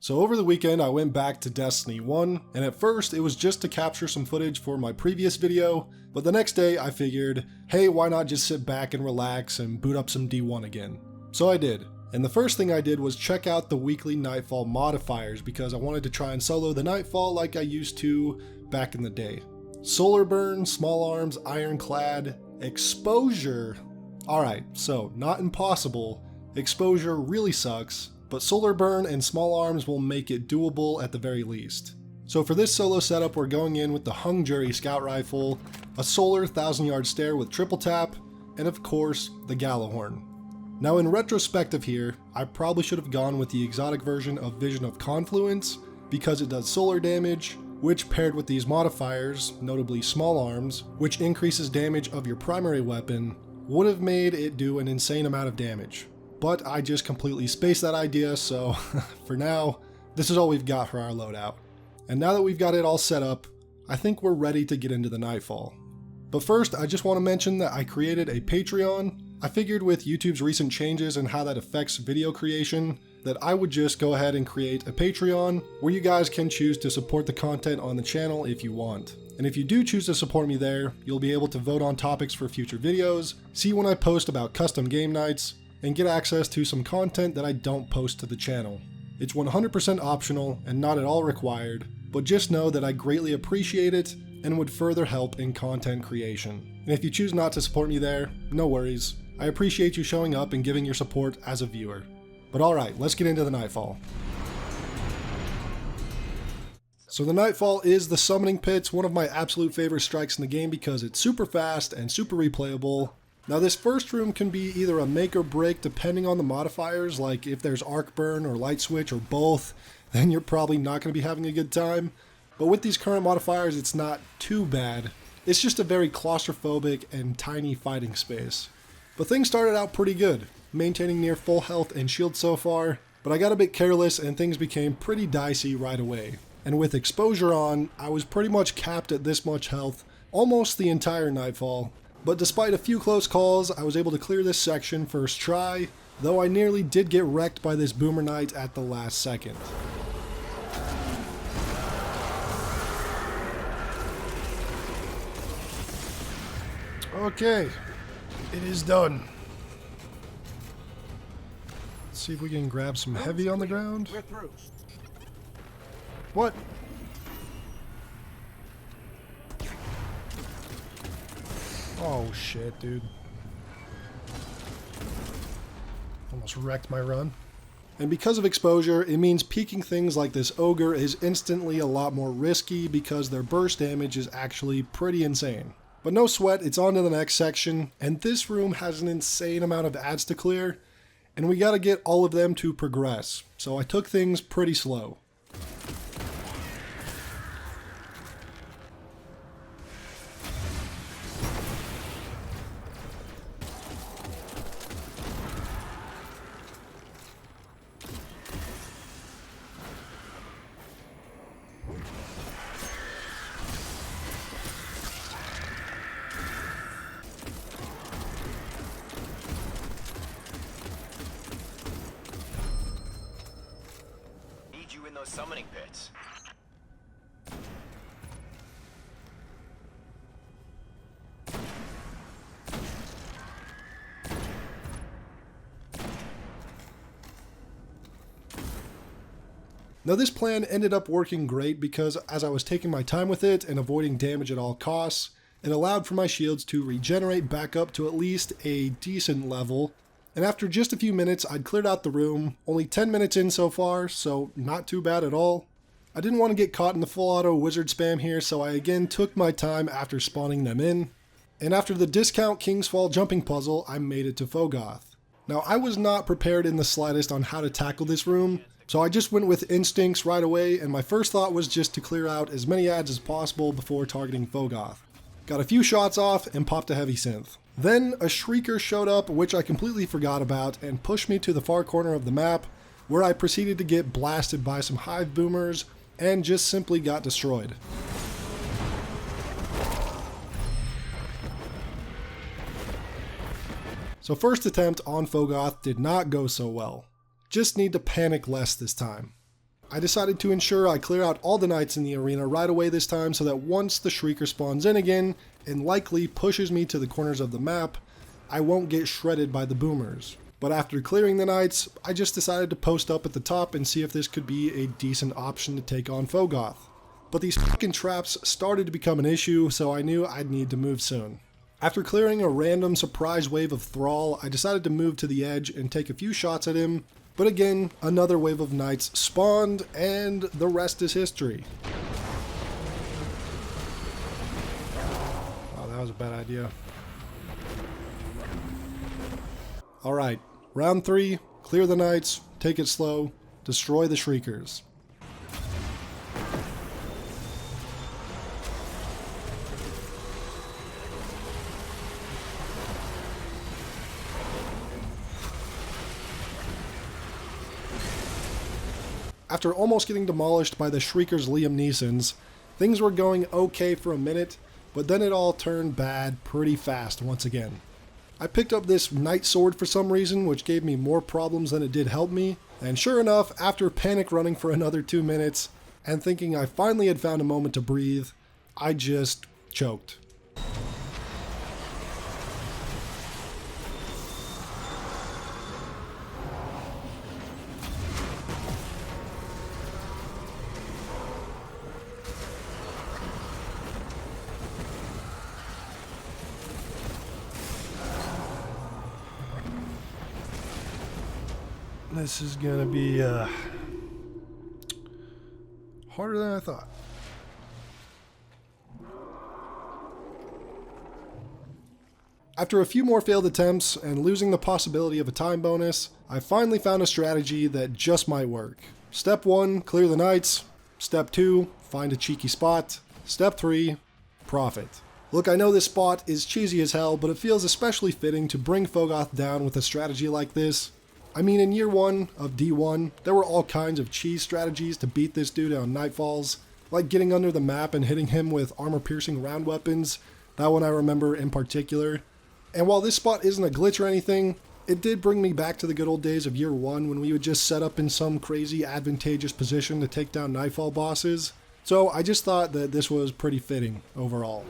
So over the weekend I went back to Destiny 1, and at first it was just to capture some footage for my previous video, but the next day I figured, hey, why not just sit back and relax and boot up some D1 again. So I did, and the first thing I did was check out the weekly Nightfall modifiers because I wanted to try and solo the Nightfall like I used to back in the day. Solar Burn, Small Arms, Ironclad, Exposure. Alright, so not impossible, Exposure really sucks, but Solar Burn and Small Arms will make it doable at the very least. So for this solo setup we're going in with the Hung Jury Scout Rifle, a Solar 1000-yard stare with triple tap, and of course the Gallahorn. Now in retrospective here, I probably should have gone with the exotic version of Vision of Confluence because it does solar damage, which paired with these modifiers, notably Small Arms, which increases damage of your primary weapon, would have made it do an insane amount of damage. But I just completely spaced that idea, so for now, this is all we've got for our loadout. And now that we've got it all set up, I think we're ready to get into the Nightfall. But first, I just want to mention that I created a Patreon. I figured with YouTube's recent changes and how that affects video creation, that I would just go ahead and create a Patreon where you guys can choose to support the content on the channel if you want. And if you do choose to support me there, you'll be able to vote on topics for future videos, see when I post about custom game nights, and get access to some content that I don't post to the channel. It's 100% optional and not at all required, but just know that I greatly appreciate it and would further help in content creation. And if you choose not to support me there, no worries. I appreciate you showing up and giving your support as a viewer. But alright, let's get into the Nightfall. So the Nightfall is the Summoning Pits, one of my absolute favorite strikes in the game because it's super fast and super replayable. Now this first room can be either a make or break depending on the modifiers, like if there's Arc Burn or Light Switch or both, then you're probably not going to be having a good time. But with these current modifiers it's not too bad. It's just a very claustrophobic and tiny fighting space. But things started out pretty good, maintaining near full health and shield so far, but I got a bit careless and things became pretty dicey right away. And with Exposure on, I was pretty much capped at this much health almost the entire Nightfall. But despite a few close calls, I was able to clear this section first try, though I nearly did get wrecked by this Boomer Knight at the last second. Okay, it is done. Let's see if we can grab some heavy on the ground. We're through. What? Oh shit, dude. Almost wrecked my run. And because of Exposure, it means peeking things like this Ogre is instantly a lot more risky because their burst damage is actually pretty insane. But no sweat, it's on to the next section, and this room has an insane amount of ads to clear, and we gotta get all of them to progress, so I took things pretty slow. You in those summoning pits. Now this plan ended up working great because as I was taking my time with it and avoiding damage at all costs, it allowed for my shields to regenerate back up to at least a decent level. And after just a few minutes, I'd cleared out the room, only 10 minutes in so far, so not too bad at all. I didn't want to get caught in the full auto wizard spam here, so I again took my time after spawning them in. And after the discount King's Fall jumping puzzle, I made it to Phogoth. Now I was not prepared in the slightest on how to tackle this room, so I just went with instincts right away, and my first thought was just to clear out as many ads as possible before targeting Phogoth. Got a few shots off and popped a heavy synth. Then a Shrieker showed up, which I completely forgot about, and pushed me to the far corner of the map, where I proceeded to get blasted by some hive boomers, and just simply got destroyed. So first attempt on Phogoth did not go so well. Just need to panic less this time. I decided to ensure I clear out all the knights in the arena right away this time so that once the Shrieker spawns in again and likely pushes me to the corners of the map, I won't get shredded by the boomers. But after clearing the knights, I just decided to post up at the top and see if this could be a decent option to take on Phogoth. But these fucking traps started to become an issue, so I knew I'd need to move soon. After clearing a random surprise wave of Thrall, I decided to move to the edge and take a few shots at him, but again, another wave of knights spawned, and the rest is history. Oh, that was a bad idea. Alright, round 3, clear the knights, take it slow, destroy the Shriekers. After almost getting demolished by the Shriekers' Liam Neesons, things were going okay for a minute, but then it all turned bad pretty fast once again. I picked up this Knight Sword for some reason, which gave me more problems than it did help me, and sure enough, after panic running for another 2 minutes, and thinking I finally had found a moment to breathe, I just choked. This is gonna be harder than I thought. After a few more failed attempts and losing the possibility of a time bonus, I finally found a strategy that just might work. Step 1, clear the knights. Step 2, find a cheeky spot. Step 3, profit. Look, I know this spot is cheesy as hell, but it feels especially fitting to bring Phogoth down with a strategy like this. I mean, in year 1 of D1, there were all kinds of cheese strategies to beat this dude on Nightfalls, like getting under the map and hitting him with armor-piercing round weapons. That one I remember in particular. And while this spot isn't a glitch or anything, it did bring me back to the good old days of year 1 when we would just set up in some crazy advantageous position to take down Nightfall bosses. So I just thought that this was pretty fitting overall.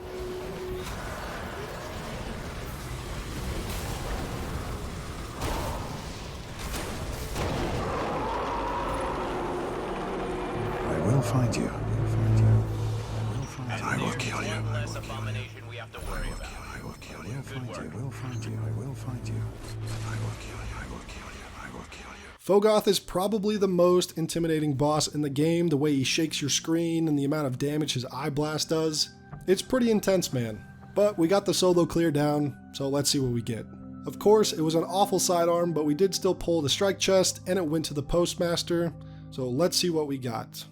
I will find you. And I will kill you. One less abomination we have to worry about. I will kill you. I will find you. I will find you. I will kill you. I will kill you. I will kill you. Phogoth is probably the most intimidating boss in the game, the way he shakes your screen and the amount of damage his eye blast does. It's pretty intense, man. But we got the solo clear down, so let's see what we get. Of course, it was an awful sidearm, but we did still pull the strike chest and it went to the postmaster, so let's see what we got.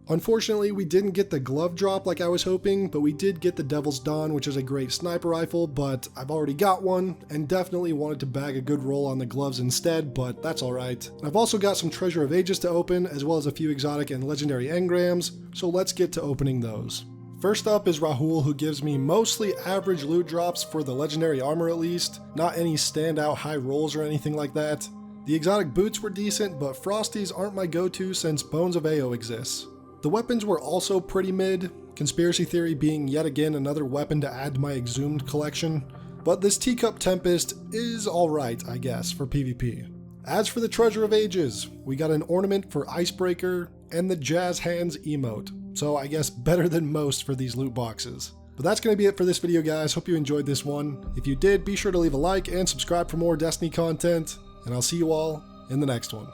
Unfortunately, we didn't get the glove drop like I was hoping, but we did get the Devil's Dawn, which is a great sniper rifle, but I've already got one, and definitely wanted to bag a good roll on the gloves instead, but that's alright. I've also got some Treasure of Ages to open, as well as a few exotic and legendary engrams, so let's get to opening those. First up is Rahul, who gives me mostly average loot drops for the legendary armor at least, not any standout high rolls or anything like that. The exotic boots were decent, but Frosties aren't my go-to since Bones of Ao exists. The weapons were also pretty mid, Conspiracy Theory being yet again another weapon to add to my Exhumed collection, but this Teacup Tempest is alright, I guess, for PvP. As for the Treasure of Ages, we got an ornament for Icebreaker and the Jazz Hands emote, so I guess better than most for these loot boxes. But that's going to be it for this video, guys. Hope you enjoyed this one. If you did, be sure to leave a like and subscribe for more Destiny content, and I'll see you all in the next one.